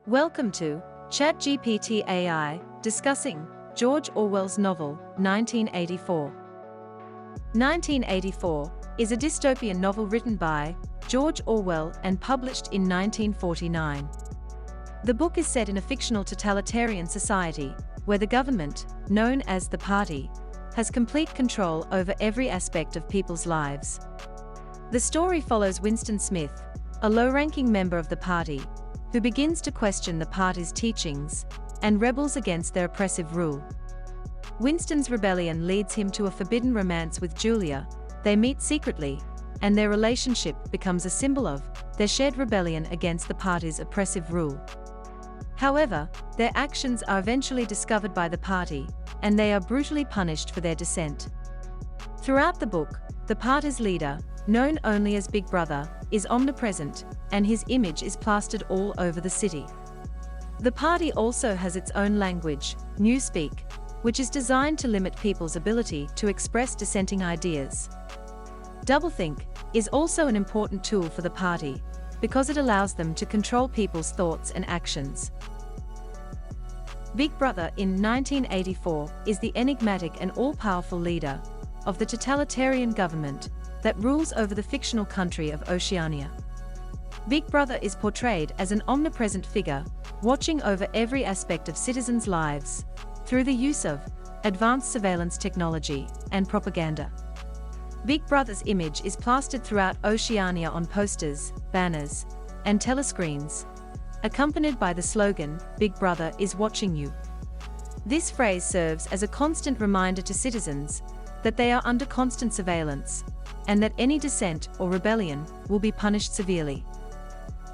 Welcome to ChatGPT AI, discussing George Orwell's novel, 1984. 1984 is a dystopian novel written by George Orwell and published in 1949. The book is set in a fictional totalitarian society, where the government, known as the Party, has complete control over every aspect of people's lives. The story follows Winston Smith, a low-ranking member of the Party, who begins to question the Party's teachings and rebels against their oppressive rule. Winston's rebellion leads him to a forbidden romance with Julia. They meet secretly, and their relationship becomes a symbol of their shared rebellion against the Party's oppressive rule. However, their actions are eventually discovered by the Party, and they are brutally punished for their dissent. Throughout the book, the Party's leader, known only as Big Brother, is omnipresent, and his image is plastered all over the city. The Party also has its own language, Newspeak, which is designed to limit people's ability to express dissenting ideas. Doublethink is also an important tool for the Party, because it allows them to control people's thoughts and actions. Big Brother in 1984 is the enigmatic and all-powerful leader of the totalitarian government that rules over the fictional country of Oceania. Big Brother is portrayed as an omnipresent figure, watching over every aspect of citizens' lives, through the use of advanced surveillance technology and propaganda. Big Brother's image is plastered throughout Oceania on posters, banners, and telescreens, accompanied by the slogan, "Big Brother is watching you." This phrase serves as a constant reminder to citizens that they are under constant surveillance, and that any dissent or rebellion will be punished severely.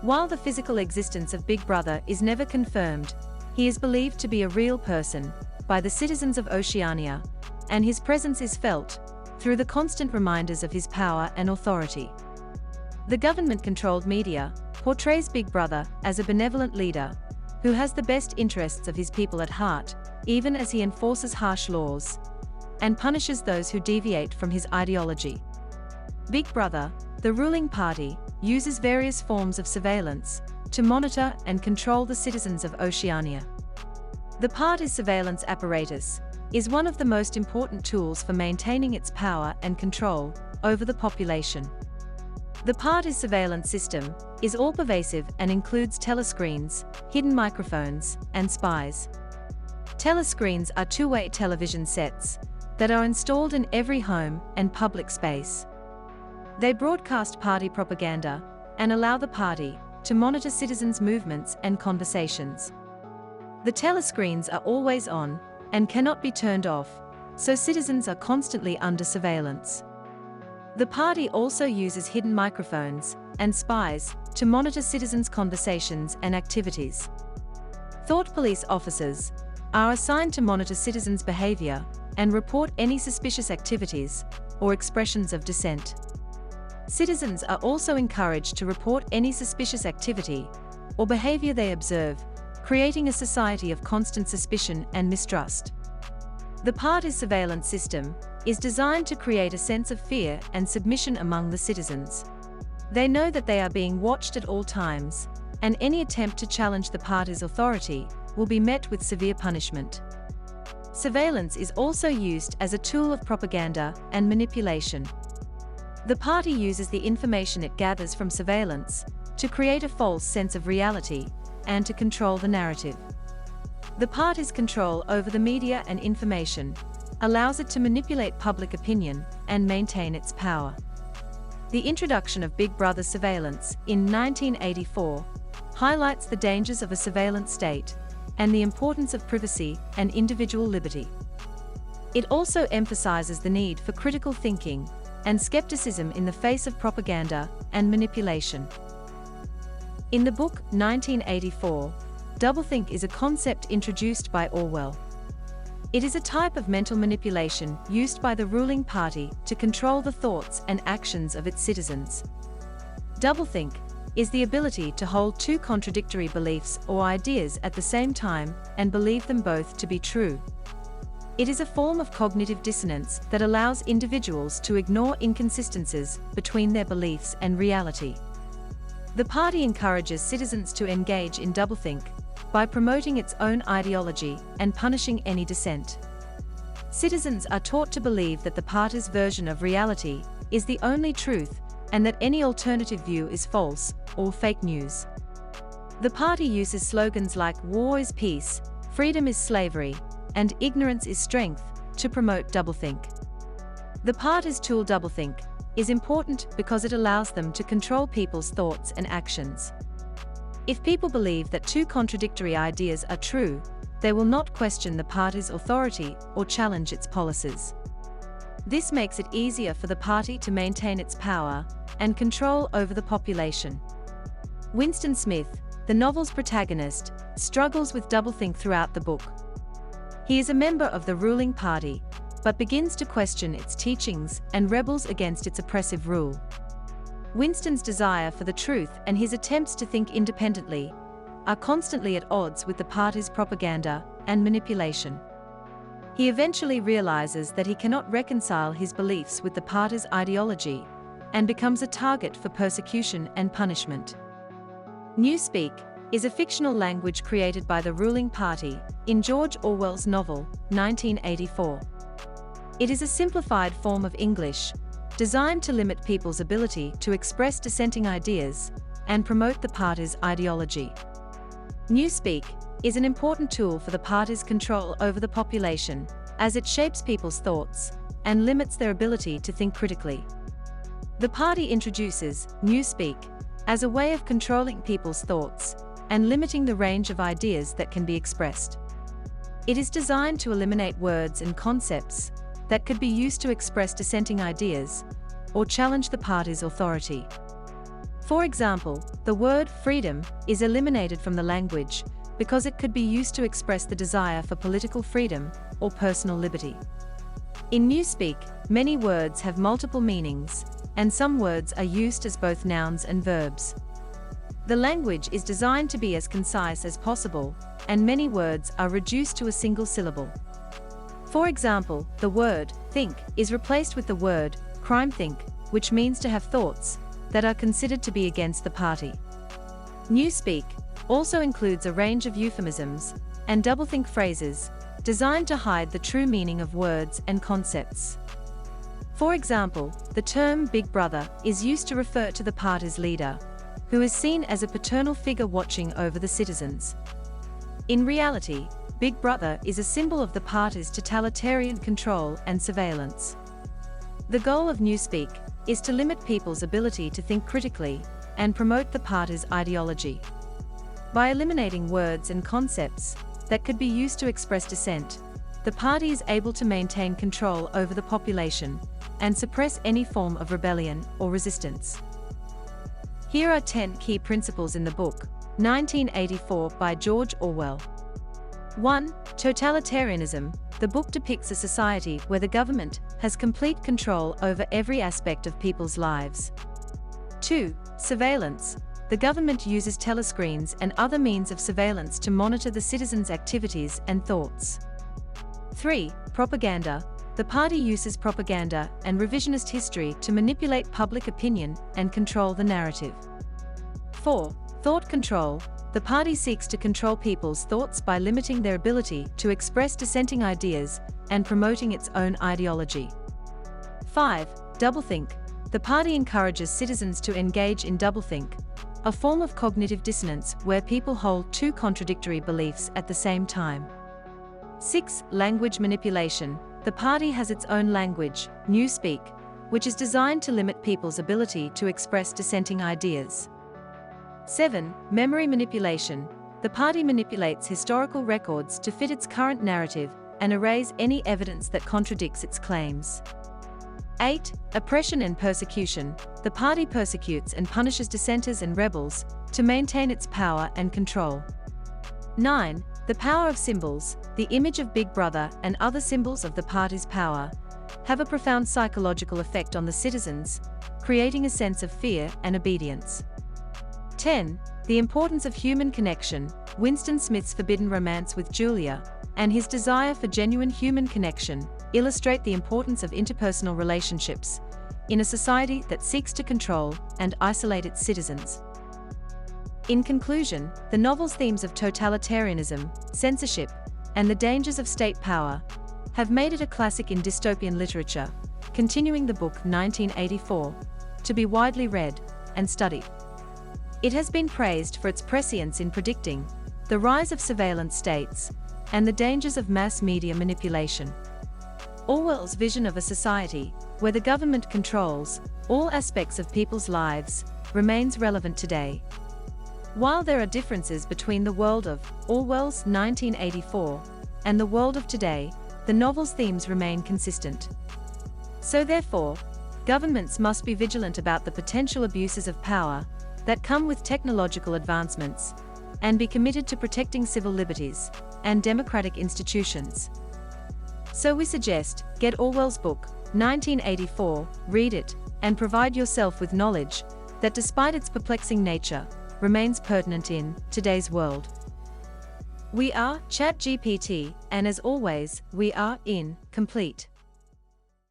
While the physical existence of Big Brother is never confirmed, he is believed to be a real person by the citizens of Oceania, and his presence is felt through the constant reminders of his power and authority. The government-controlled media portrays Big Brother as a benevolent leader who has the best interests of his people at heart, even as he enforces harsh laws and punishes those who deviate from his ideology. Big Brother, the ruling party, uses various forms of surveillance to monitor and control the citizens of Oceania. The Party's surveillance apparatus is one of the most important tools for maintaining its power and control over the population. The Party's surveillance system is all-pervasive and includes telescreens, hidden microphones, and spies. Telescreens are two-way television sets that are installed in every home and public space. They broadcast party propaganda and allow the Party to monitor citizens' movements and conversations. The telescreens are always on and cannot be turned off, so citizens are constantly under surveillance. The Party also uses hidden microphones and spies to monitor citizens' conversations and activities. Thought police officers are assigned to monitor citizens' behavior and report any suspicious activities or expressions of dissent. Citizens are also encouraged to report any suspicious activity or behavior they observe, creating a society of constant suspicion and mistrust. The Party's surveillance system is designed to create a sense of fear and submission among the citizens. They know that they are being watched at all times, and any attempt to challenge the Party's authority will be met with severe punishment. Surveillance is also used as a tool of propaganda and manipulation. The Party uses the information it gathers from surveillance to create a false sense of reality and to control the narrative. The Party's control over the media and information allows it to manipulate public opinion and maintain its power. The introduction of Big Brother surveillance in 1984 highlights the dangers of a surveillance state and the importance of privacy and individual liberty. It also emphasizes the need for critical thinking and skepticism in the face of propaganda and manipulation. In the book 1984, doublethink is a concept introduced by Orwell. It is a type of mental manipulation used by the ruling party to control the thoughts and actions of its citizens. Doublethink is the ability to hold two contradictory beliefs or ideas at the same time and believe them both to be true. It is a form of cognitive dissonance that allows individuals to ignore inconsistencies between their beliefs and reality. The Party encourages citizens to engage in doublethink by promoting its own ideology and punishing any dissent. Citizens are taught to believe that the party's version of reality is the only truth and that any alternative view is false or fake news. The party uses slogans like "War is peace," "Freedom is slavery," and "Ignorance is strength" to promote doublethink. The party's tool doublethink is important because it allows them to control people's thoughts and actions. If people believe that two contradictory ideas are true, they will not question the party's authority or challenge its policies. This makes it easier for the party to maintain its power and control over the population. Winston Smith, the novel's protagonist, struggles with doublethink throughout the book. He is a member of the ruling party, but begins to question its teachings and rebels against its oppressive rule. Winston's desire for the truth and his attempts to think independently are constantly at odds with the party's propaganda and manipulation. He eventually realizes that he cannot reconcile his beliefs with the party's ideology and becomes a target for persecution and punishment. Newspeak is a fictional language created by the ruling party in George Orwell's novel, 1984. It is a simplified form of English, designed to limit people's ability to express dissenting ideas and promote the party's ideology. Newspeak is an important tool for the party's control over the population, as it shapes people's thoughts and limits their ability to think critically. The party introduces Newspeak as a way of controlling people's thoughts and limiting the range of ideas that can be expressed. It is designed to eliminate words and concepts that could be used to express dissenting ideas or challenge the party's authority. For example, the word freedom is eliminated from the language because it could be used to express the desire for political freedom or personal liberty. In Newspeak, many words have multiple meanings, and some words are used as both nouns and verbs. The language is designed to be as concise as possible, and many words are reduced to a single syllable. For example, the word think is replaced with the word crime-think, which means to have thoughts that are considered to be against the party. Newspeak also includes a range of euphemisms and doublethink phrases designed to hide the true meaning of words and concepts. For example, the term Big Brother is used to refer to the party's leader, who is seen as a paternal figure watching over the citizens. In reality, Big Brother is a symbol of the party's totalitarian control and surveillance. The goal of Newspeak is to limit people's ability to think critically and promote the party's ideology. By eliminating words and concepts that could be used to express dissent, the party is able to maintain control over the population and suppress any form of rebellion or resistance. Here are 10 key principles in the book, 1984 by George Orwell. 1. Totalitarianism. The book depicts a society where the government has complete control over every aspect of people's lives. 2. Surveillance. The government uses telescreens and other means of surveillance to monitor the citizens' activities and thoughts. 3. Propaganda. The party uses propaganda and revisionist history to manipulate public opinion and control the narrative. 4. Thought control. The party seeks to control people's thoughts by limiting their ability to express dissenting ideas and promoting its own ideology. 5. Doublethink. The party encourages citizens to engage in doublethink, a form of cognitive dissonance where people hold two contradictory beliefs at the same time. 6. Language manipulation. The party has its own language, Newspeak, which is designed to limit people's ability to express dissenting ideas. 7. Memory manipulation. The party manipulates historical records to fit its current narrative and erase any evidence that contradicts its claims. 8. Oppression and persecution. The party persecutes and punishes dissenters and rebels to maintain its power and control. 9. The power of symbols. The image of Big Brother and other symbols of the party's power have a profound psychological effect on the citizens, creating a sense of fear and obedience. 10. The importance of human connection. Winston Smith's forbidden romance with Julia and his desire for genuine human connection illustrate the importance of interpersonal relationships in a society that seeks to control and isolate its citizens. In conclusion, the novel's themes of totalitarianism, censorship, and the dangers of state power have made it a classic in dystopian literature, continuing the book 1984 to be widely read and studied. It has been praised for its prescience in predicting the rise of surveillance states and the dangers of mass media manipulation. Orwell's vision of a society where the government controls all aspects of people's lives remains relevant today. While there are differences between the world of Orwell's 1984 and the world of today, the novel's themes remain consistent. So therefore, governments must be vigilant about the potential abuses of power that come with technological advancements, and be committed to protecting civil liberties and democratic institutions. So we suggest, get Orwell's book, 1984, read it, and provide yourself with knowledge that despite its perplexing nature, remains pertinent in today's world. We are ChatGPT, and as always, we are incomplete.